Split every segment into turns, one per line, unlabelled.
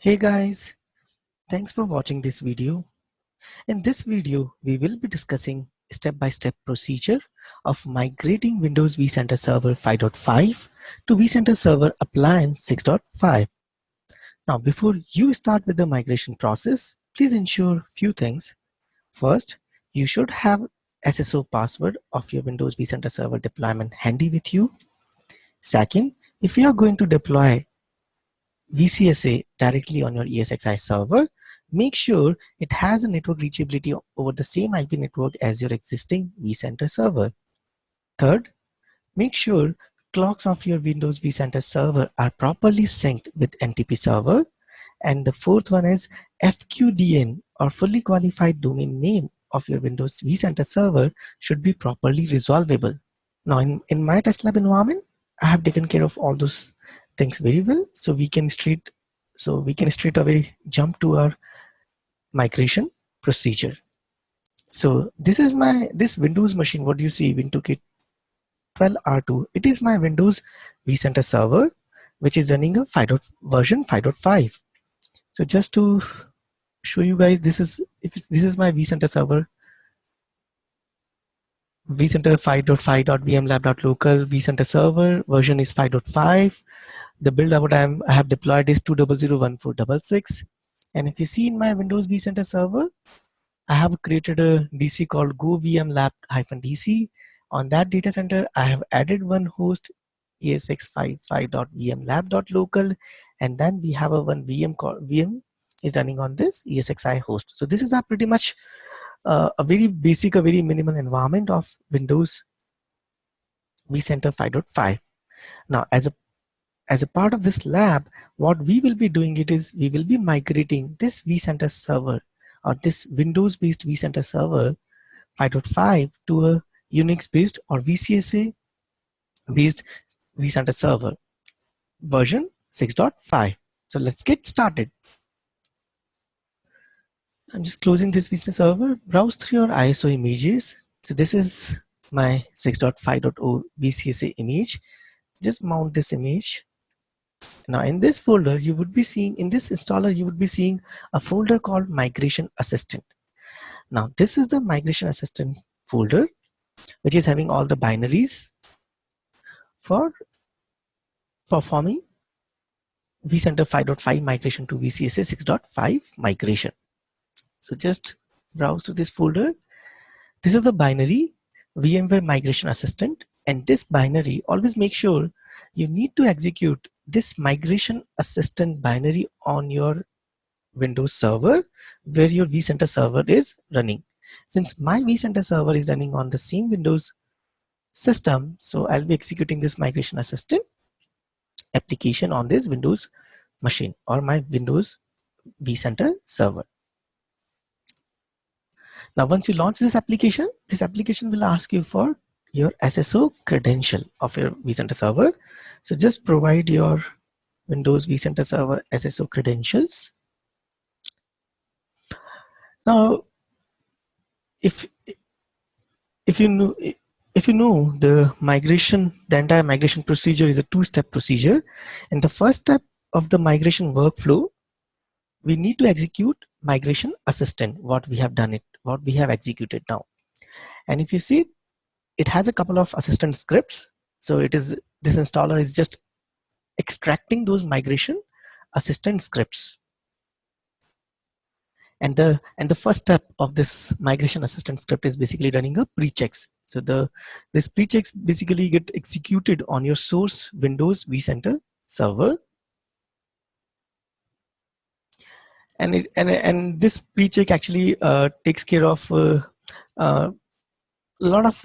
Hey guys, thanks for watching this video. In this video, we will be discussing step-by-step procedure of migrating Windows vCenter Server 5.5 to vCenter Server Appliance 6.5. Now, before you start with the migration process, please ensure few things. First, you should have SSO password of your Windows vCenter Server deployment handy with you. Second, if you are going to deploy VCSA directly on your ESXi server, make sure it has a network reachability over the same IP network as your existing vCenter server. Third, make sure clocks of your Windows vCenter server are properly synced with NTP server. And the fourth one is FQDN or fully qualified domain name of your Windows vCenter server should be properly resolvable. Now in my test lab environment, I have taken care of all those things very well. So we can straight away jump to our migration procedure. So this is this Windows machine. What do you see? WinToolkit 12R2. It is my Windows vCenter server, which is running a version 5.5. So just to show you guys, this is my vCenter server. vCenter 5.5.vmlab.local vCenter server version is 5.5. The build I have deployed is 2001466. And if you see in my Windows vCenter server, I have created a DC called GoVMlab-DC. On that data center, I have added one host ESX55.vmlab.local, and then we have a one VM is running on this ESXi host. So this is a pretty much a very basic, a very minimal environment of Windows vCenter 5.5. Now, as a part of this lab, what we will be doing is we will be migrating this vCenter server or this Windows-based vCenter server 5.5 to a Unix-based or VCSA-based vCenter server version 6.5. So let's get started. I'm just closing this vCenter server. Browse through your ISO images. So this is my 6.5.0 VCSA image. Just mount this image. Now in this folder, you would be seeing, in this installer, you would be seeing a folder called Migration Assistant. Now this is the Migration Assistant folder, which is having all the binaries for performing vCenter 5.5 migration to VCSA 6.5 migration. So just browse to this folder. This is the binary VMware Migration Assistant, and this binary, always make sure you need to execute this Migration Assistant binary on your Windows server where your vCenter server is running. Since my vCenter server is running on the same Windows system, so I'll be executing this Migration Assistant application on this Windows machine or my Windows vCenter server. Now, once you launch this application will ask you for your SSO credential of your vCenter server. So just provide your Windows vCenter server SSO credentials. Now, if you know the entire migration procedure is a two-step procedure, and the first step of the migration workflow, we need to execute Migration Assistant, what we have executed now. And if you see, it has a couple of assistant scripts. So this installer is just extracting those Migration Assistant scripts. And the first step of this Migration Assistant script is basically running a pre-checks. So this pre-checks basically get executed on your source Windows vCenter server. And this pre-check actually takes care of a lot of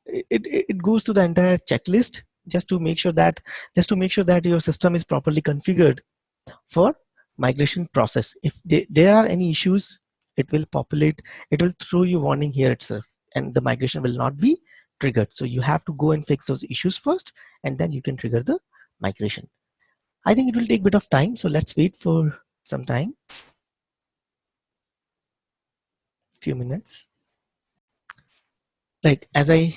it goes to the entire checklist just to make sure that your system is properly configured for migration process. If there are any issues, it will throw you warning here itself, and the migration will not be triggered. So you have to go and fix those issues first, and then you can trigger the migration. I think it will take a bit of time, so let's wait for some time, few minutes. Like as I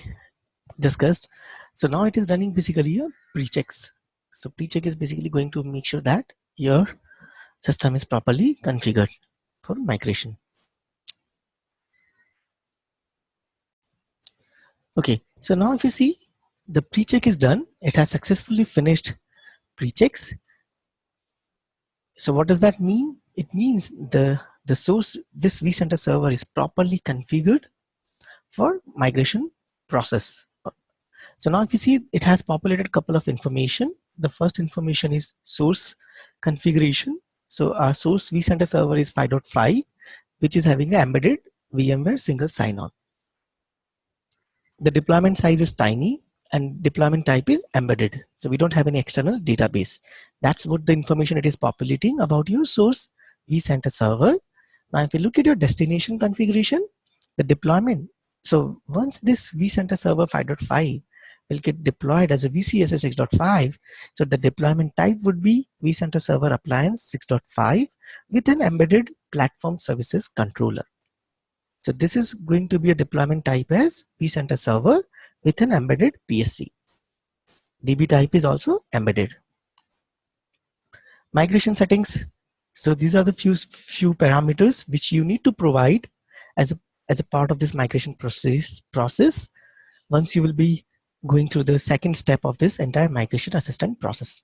discussed, so now it is running basically a pre-checks. So pre-check is basically going to make sure that your system is properly configured for migration. Okay, so now if you see, the pre-check is done. It has successfully finished pre-checks. So what does that mean? It means the source, this vCenter server is properly configured for migration process. So now if you see, it has populated a couple of information. The first information is source configuration. So our source vCenter server is 5.5, which is having an embedded VMware single sign-on. The deployment size is tiny and deployment type is embedded. So we don't have any external database. That's what the information it is populating about your source vCenter server. Now, if you look at your destination configuration, the deployment. So once this vCenter server 5.5 will get deployed as a VCSA 6.5, so the deployment type would be vCenter server appliance 6.5 with an embedded platform services controller. So this is going to be a deployment type as vCenter server with an embedded PSC. DB type is also embedded. Migration settings. So these are the few parameters which you need to provide as a part of this migration process once you will be going through the second step of this entire migration assistant process.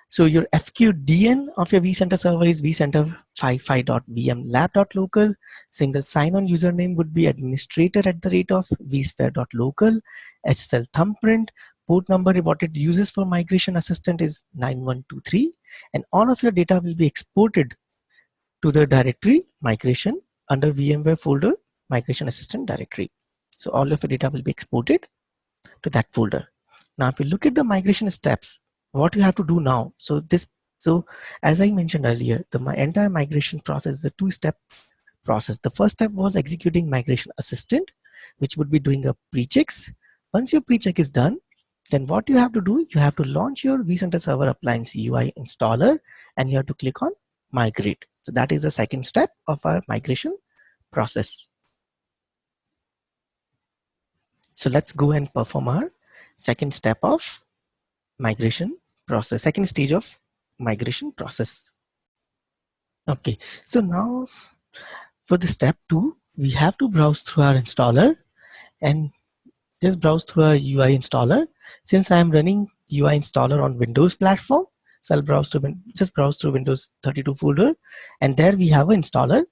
So your FQDN of your vCenter server is vcenter55.vmlab.local. Single sign-on username would be administrator@of vsphere.local. SSL thumbprint. Port number what it uses for migration assistant is 9123. And all of your data will be exported to the directory migration under VMware folder migration assistant directory. So all of your data will be exported to that folder. Now, if you look at the migration steps, what you have to do now. So as I mentioned earlier, the entire migration process is a two-step process. The first step was executing migration assistant, which would be doing a pre-checks. Once your pre-check is done, then what you have to do, you have to launch your vCenter server appliance UI installer, and you have to click on migrate. So that is the second step of our migration process. So let's go and perform our second step of migration process, second stage of migration process. Okay, so now for the step 2, we have to browse through our installer and just browse through our UI installer. Since I am running UI installer on Windows platform, so I'll browse through Windows 32 folder, and there we have an installer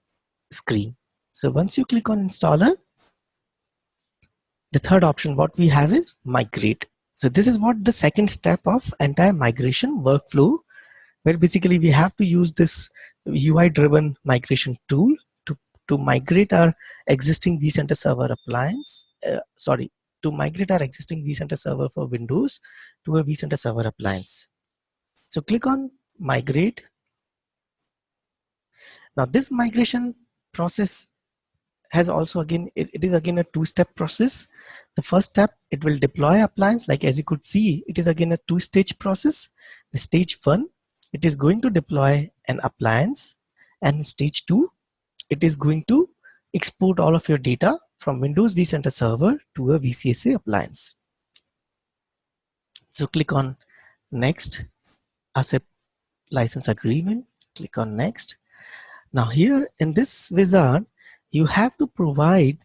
screen. So once you click on installer, the third option what we have is migrate. So this is what the second step of entire migration workflow, where basically we have to use this UI driven migration tool to migrate our existing vCenter server appliance, to migrate our existing vCenter server for Windows to a vCenter server appliance. So click on migrate. Now this migration process has also it is again a two-step process. The first step, it will deploy appliance. Like as you could see, it is again a two-stage process. The stage 1, it is going to deploy an appliance, and stage 2, it is going to export all of your data from Windows vCenter server to a VCSA appliance. So click on next, accept license agreement, click on next. Now here in this wizard, you have to provide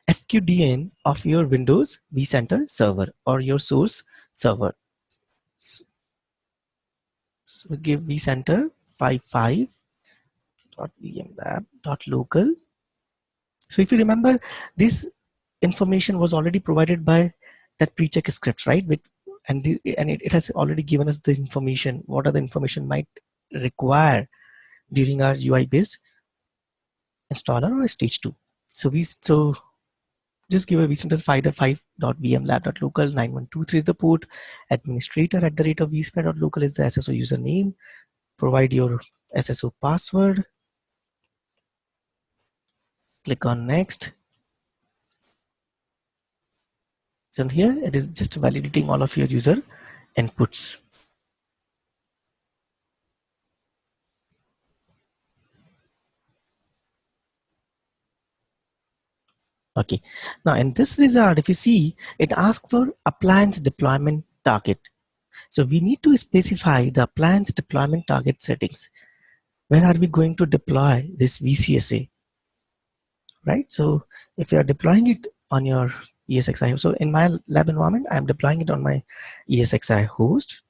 FQDN of your Windows vCenter server or your source server. So we give vCenter 55.vmlab.local. So if you remember, this information was already provided by that pre-check script, right? And it has already given us the information, what are the information might require during our UI based installer or stage 2. So just give a vCenter 5.5.vmlab.local, 9123 is the port, administrator@of vsphere.local is the SSO username, provide your SSO password, click on next. So here it is just validating all of your user inputs. Okay, now in this wizard, if you see, it asks for appliance deployment target. So we need to specify the appliance deployment target settings. Where are we going to deploy this VCSA, right? So if you are deploying it on your ESXi, so in my lab environment, I'm deploying it on my ESXi host.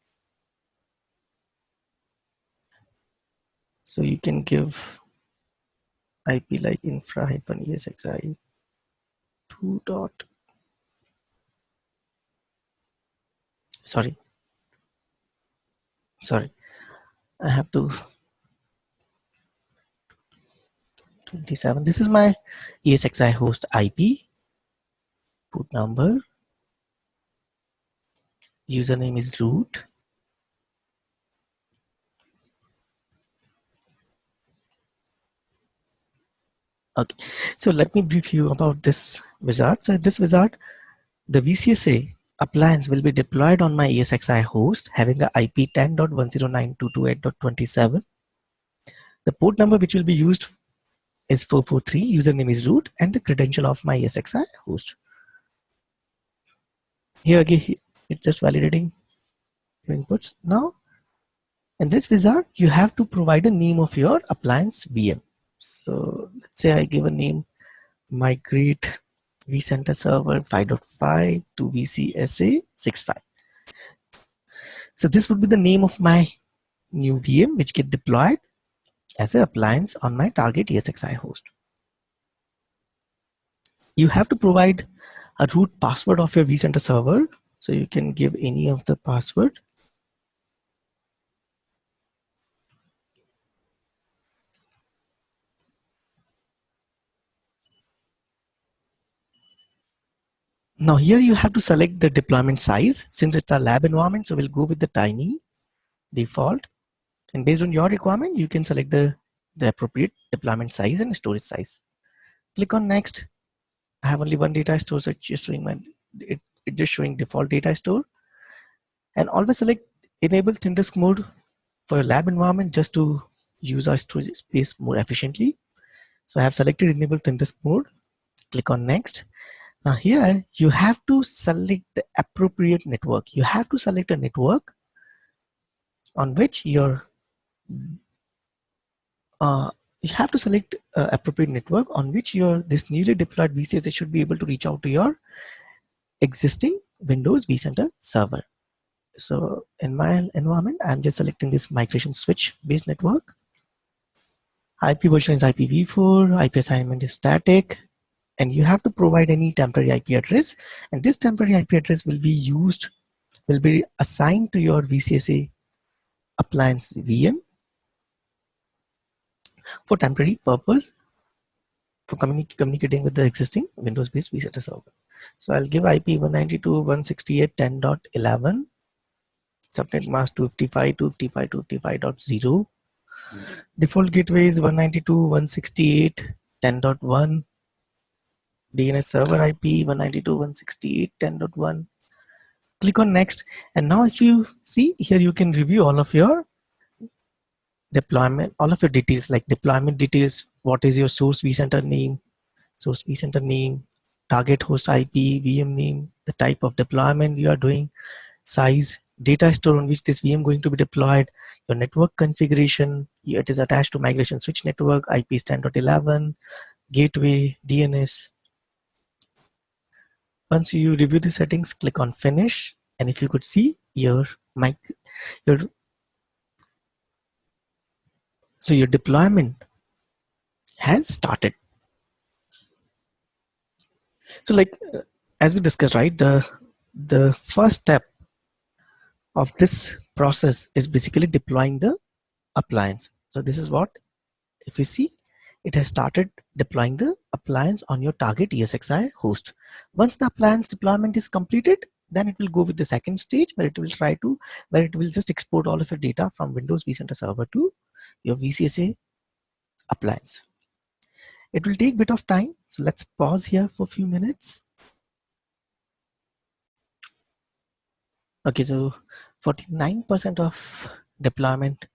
So you can give IP like infra-ESXi 2 dot, sorry, I have to 27. This is my ESXi host IP, port number, username is root. Okay, so let me brief you about this wizard. So this wizard, the VCSA appliance will be deployed on my ESXi host having a IP 10.109.228.27. The port number which will be used is 443, username is root, and the credential of my ESXi host. Here again, it's just validating your inputs. Now, in this wizard, you have to provide a name of your appliance VM. So let's say I give a name Migrate vCenter Server 5.5 to VCSA6.5. So this would be the name of my new VM which get deployed as an appliance on my target ESXi host. You have to provide a root password of your vCenter server. So you can give any of the password. Now here you have to select the deployment size. Since it's a lab environment, so we'll go with the tiny default. And based on your requirement, you can select the appropriate deployment size and storage size. Click on next. I have only one data store, so it's just showing it's just showing default data store. And always select enable thin disk mode for your lab environment just to use our storage space more efficiently. So I have selected enable thin disk mode. Click on next. Now here you have to select the appropriate network. You have to select a network on which your appropriate network on which your this newly deployed VCSA should be able to reach out to your existing Windows vCenter server. So in my environment, I'm just selecting this migration switch based network. IP version is IPv4, IP assignment is static, and you have to provide any temporary IP address. And this temporary IP address will be assigned to your VCSA appliance VM for temporary purpose for communicating with the existing Windows based vCenter server. So I'll give IP 192.168.10.11, subnet mask 255.255.255.0. Default gateway is 192.168.10.1. DNS server IP 192.168.10.1. Click on next, and now if you see here, you can review all of your deployment, all of your details like deployment details. What is your source vCenter name, target host IP, VM name, the type of deployment you are doing, size, data store on which this VM going to be deployed, your network configuration. It is attached to migration switch network, IP is 10.11, gateway, DNS. Once you review the settings, click on finish, and if you could see your deployment has started. So as we discussed, right, the first step of this process is basically deploying the appliance. So this is what, if you see, it has started deploying the appliance on your target ESXi host. Once the appliance deployment is completed, then it will go with the second stage where it will just export all of your data from Windows vCenter server to your VCSA appliance. It will take a bit of time, so let's pause here for a few minutes. Okay, so 49% of deployment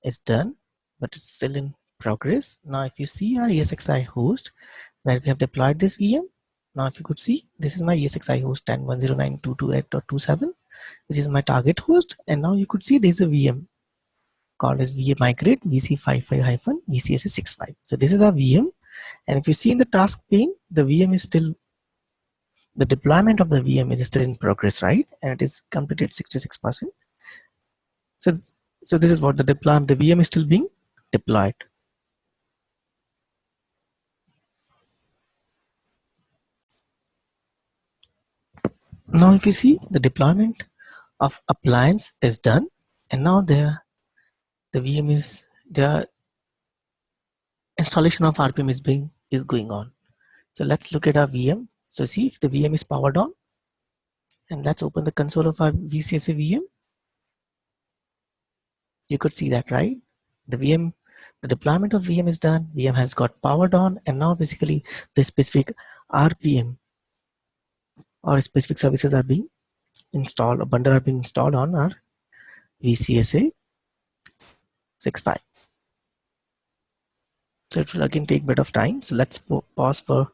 is done, but it's still in progress. Now if you see our ESXi host where we have deployed this VM, now if you could see, this is my ESXi host 10.109.228.27. which is my target host. And now you could see there's a VM called as Migrate VCSA6.5. So this is our VM. And if you see in the task pane, the VM is still, the deployment of the VM is still in progress, right? And it is completed 66%. So, so this is what the deployment, the VM is still being deployed. Now, if you see, the deployment of appliance is done, and now the VM is, the installation of RPM is going on. So let's look at our VM. So see if the VM is powered on, and let's open the console of our VCSA VM. You could see that, right? The VM, the deployment of VM is done. VM has got powered on, and now basically the specific RPM or specific services are being installed, or bundle are being installed on our VCSA 6.5. So it will again take a bit of time. So let's pause for a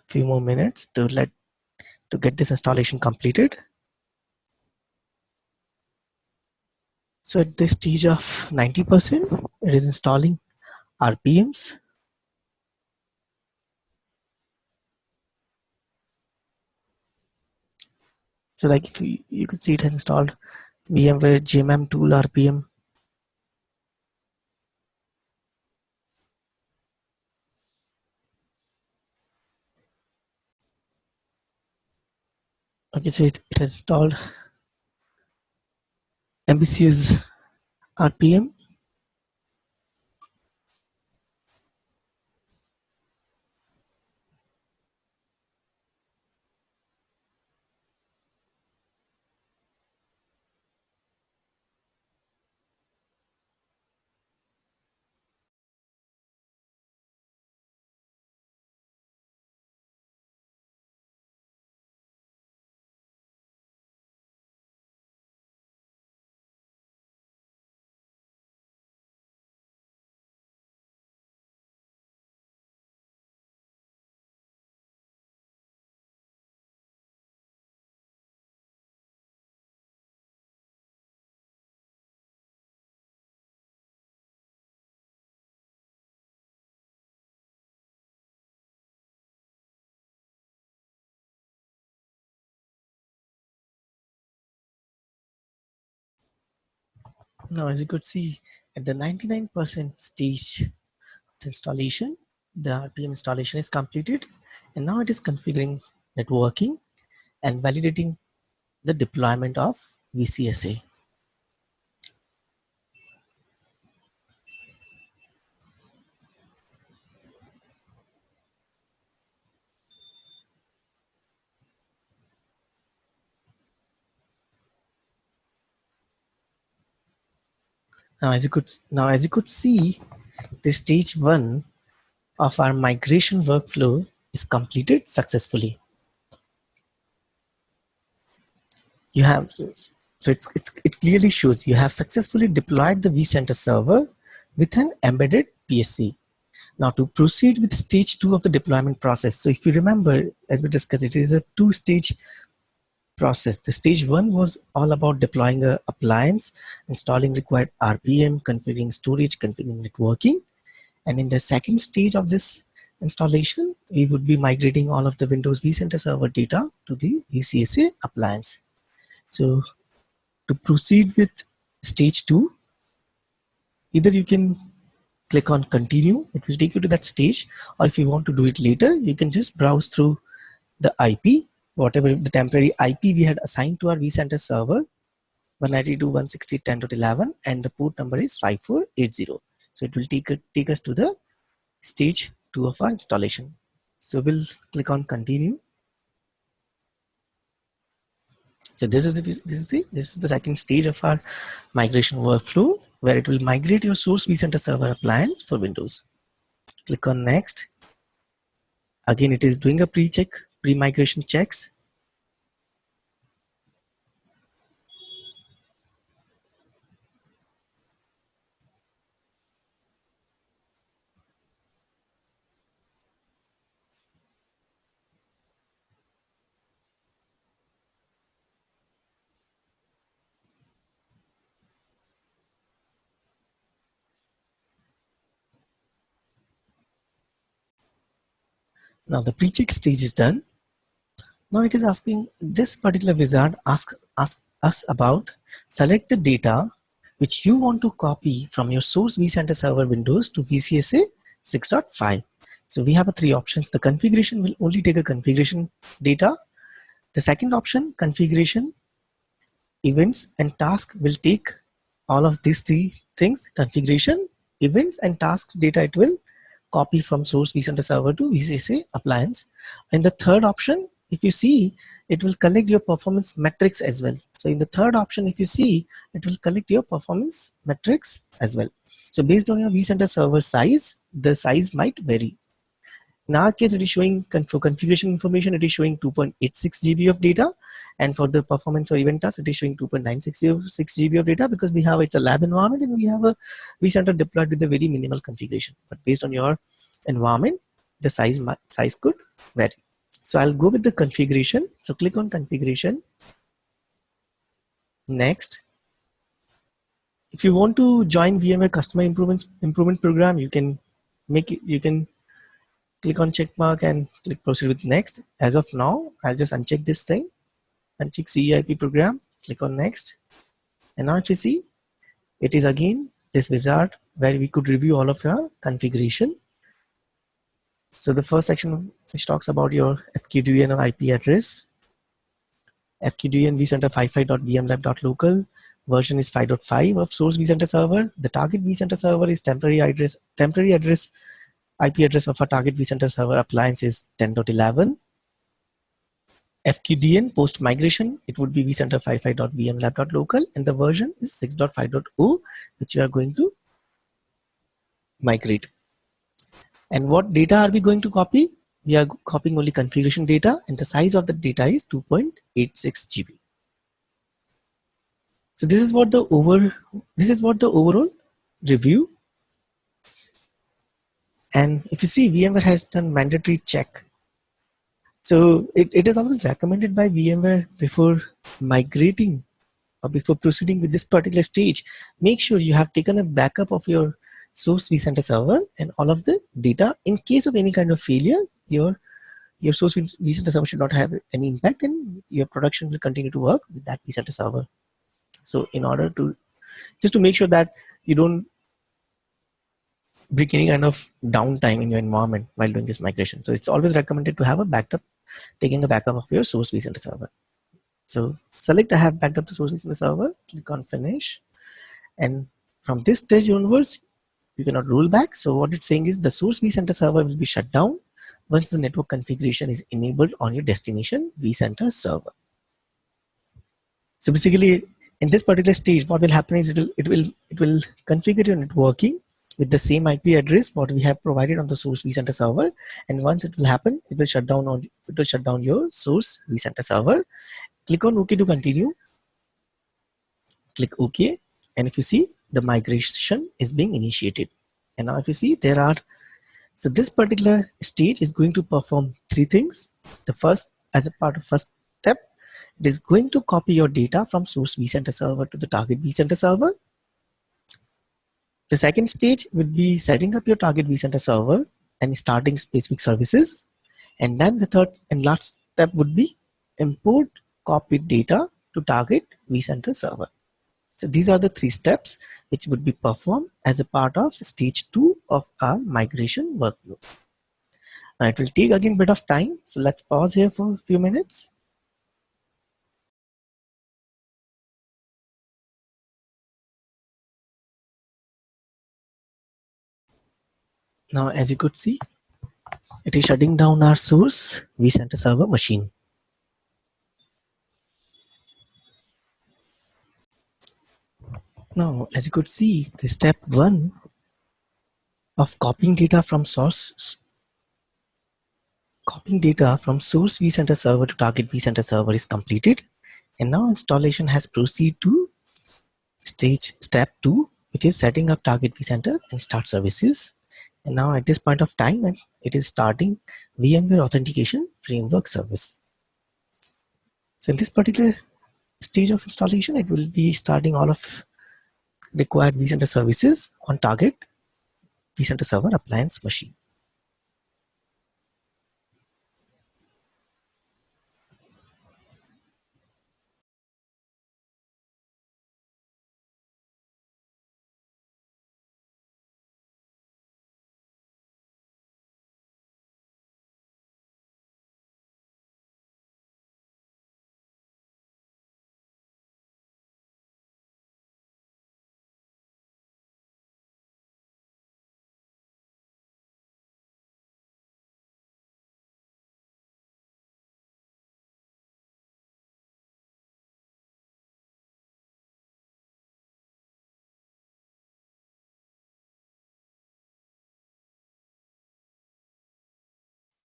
few more minutes to get this installation completed. So at the stage of 90%, it is installing RPMs. So like if you could see it has installed VMware GMM tool RPM. Okay, so it has installed ambitious RPM. Now, as you could see, at the 99% stage of installation, the RPM installation is completed, and now it is configuring networking and validating the deployment of VCSA. Now as you could see, the stage 1 of our migration workflow is completed successfully. You have, so it clearly shows you have successfully deployed the vCenter server with an embedded PSC. Now to proceed with stage 2 of the deployment process. So if you remember, as we discussed, it is a two-stage process. The stage 1 was all about deploying a appliance, installing required RPM, configuring storage, configuring networking. And in the second stage of this installation, we would be migrating all of the Windows vCenter server data to the VCSA appliance. So to proceed with stage 2, either you can click on continue, it will take you to that stage, or if you want to do it later, you can just browse through the IP, whatever the temporary IP we had assigned to our vCenter server, 192.168.10.11, and the port number is 5480. So it will take us to the stage 2 of our installation. So we'll click on continue. So this is the second stage of our migration workflow, where it will migrate your source vCenter server appliance for Windows. Click on next. Again, it is doing a pre-migration checks. Now the pre-check stage is done. Now it is asking, this particular wizard ask us about select the data which you want to copy from your source vCenter server Windows to VCSA 6.5. So we have three options. The configuration will only take a configuration data. The second option, configuration, events and task, will take all of these three things: configuration, events and task data. It will copy from source vCenter server to VCSA appliance. And the third option, if you see, it will collect your performance metrics as well. So in the third option, if you see, it will collect your performance metrics as well. So based on your vCenter server size, the size might vary. In our case, it is showing for configuration information, it is showing 2.86 GB of data, and for the performance or event task, it is showing 2.966 GB of data, because we have, it's a lab environment and we have a vCenter deployed with a very minimal configuration. But based on your environment, the size could vary. So I'll go with the configuration. So click on configuration. Next, if you want to join VMware customer improvement program, you can make it. You can click on check mark and click proceed with next. As of now, I'll just uncheck this thing, uncheck CEIP program, click on next. And now if you see, it is again this wizard where we could review all of your configuration. So the first section which talks about your FQDN or IP address, FQDN vCenter 55.vmlab.local, version is 5.5 of source vCenter server. The target vCenter server is temporary address IP address of our target vCenter server appliance is 10.11. FQDN post migration, it would be vCenter 55.vmlab.local, and the version is 6.5.0, which we are going to migrate. And what data are we going to copy? We are copying only configuration data, and the size of the data is 2.86 GB. So this is what the overall review. And if you see, VMware has done mandatory check. So it is always recommended by VMware before migrating or before proceeding with this particular stage, make sure you have taken a backup of your source vCenter server and all of the data. In case of any kind of failure, your source vCenter server should not have any impact, and your production will continue to work with that vCenter server. So in order to just to make sure that you don't bring any kind of downtime in your environment while doing this migration, so it's always recommended to have a backup, taking a backup of your source vCenter server. So select I have backed up the source vCenter server, click on finish, and from this stage onwards you cannot roll back. So what it's saying is the source vCenter server will be shut down once the network configuration is enabled on your destination vCenter server. So basically, in this particular stage, what will happen is it will configure your networking with the same IP address what we have provided on the source vCenter server, and once it will happen, it will shut down your source vCenter server. Click on OK to continue. Click OK, and if you see, the migration is being initiated. And now if you see, so this particular stage is going to perform three things. The first, as a part of first step, it is going to copy your data from source vCenter server to the target vCenter server. The second stage would be setting up your target vCenter server and starting specific services. And then the third and last step would be import copied data to target vCenter server. So these are the three steps which would be performed as a part of stage 2 of our migration workflow. Now it will take again a bit of time. So let's pause here for a few minutes. Now, as you could see, it is shutting down our source vCenter server machine. Now, as you could see, the step 1 of copying data from source vCenter server to target vCenter server is completed, and now installation has proceeded to step 2, which is setting up target vCenter and start services. And now at this point of time, it is starting VMware Authentication Framework service. So in this particular stage of installation, it will be starting all of required vCenter services on target vCenter server appliance machine.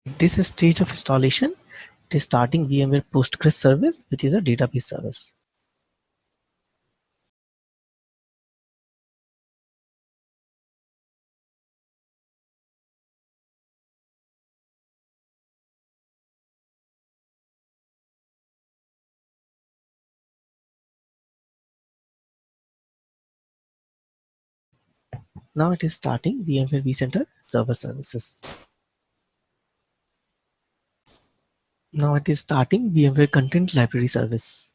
This stage of installation, it is starting VMware Postgres service, which is a database service. Now it is starting VMware vCenter server services. Now it is starting VMware Content Library service.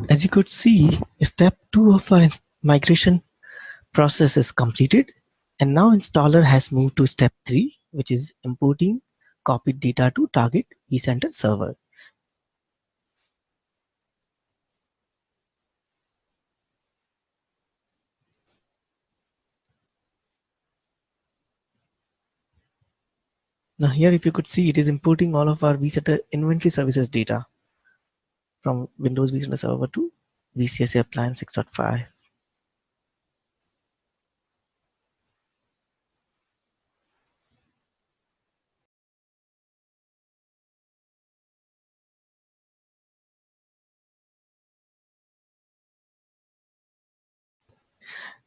As you could see, step 2 of our migration process is completed, and now installer has moved to step 3, which is importing copied data to target vCenter server. Now here, if you could see, it is importing all of our vCenter inventory services data from Windows vCenter server to VCSA Appliance 6.5.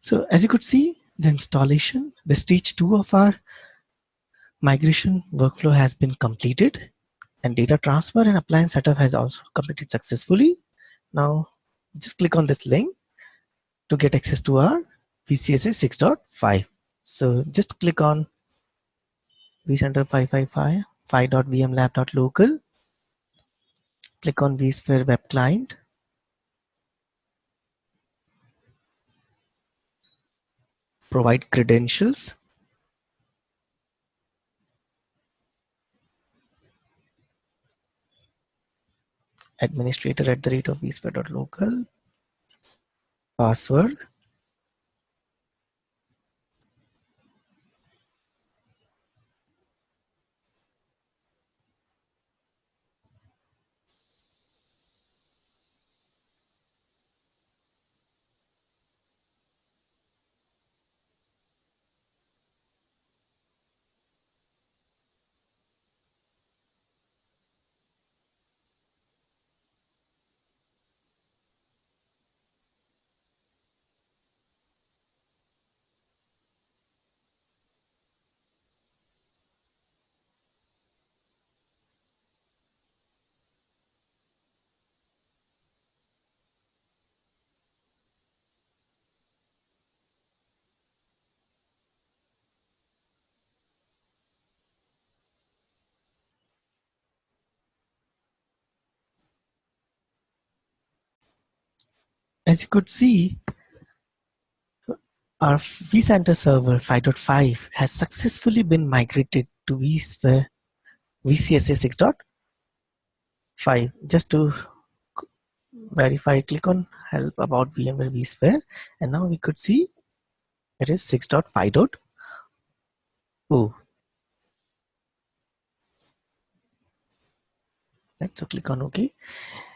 So as you could see, the installation, the stage 2 of our migration workflow has been completed, and data transfer and appliance setup has also completed successfully. Now just click on this link to get access to our VCSA 6.5. So just click on vCenter 555 5.vmlab.local, click on vSphere web client, provide credentials, administrator at the rate of vsphere.local, password, as you could see, our vCenter server 5.5 has successfully been migrated to vSphere VCSA 6.5. Just to verify, click on help about VMware vSphere, and now we could see it is 6.5.0. Right, so click on OK.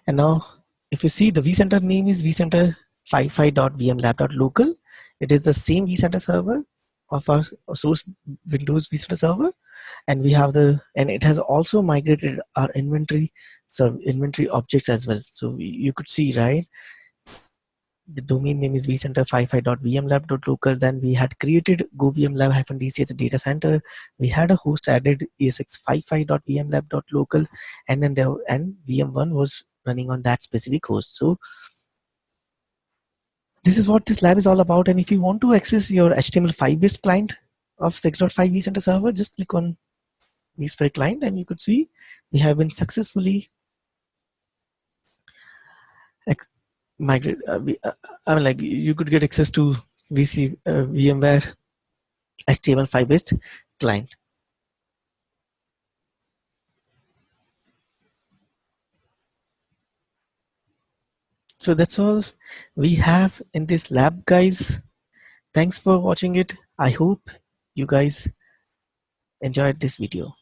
And now if you see, the vCenter name is vCenter 55.vmlab.local. It is the same vCenter server of our source Windows vCenter server, and we have and it has also migrated our inventory objects as well. So you could see, right, the domain name is vCenter 55.vmlab.local. Then we had created GoVMlab-DC as a data center. We had a host added ESX55.vmlab.local, and then VM1 was running on that specific host. So this is what this lab is all about. And if you want to access your HTML5 based client of 6.5 vCenter server, just click on vSphere client, and you could see we have been successfully migrate. I mean, like you could get access to VMware HTML5 based client. So that's all we have in this lab, guys. Thanks for watching it. I hope you guys enjoyed this video.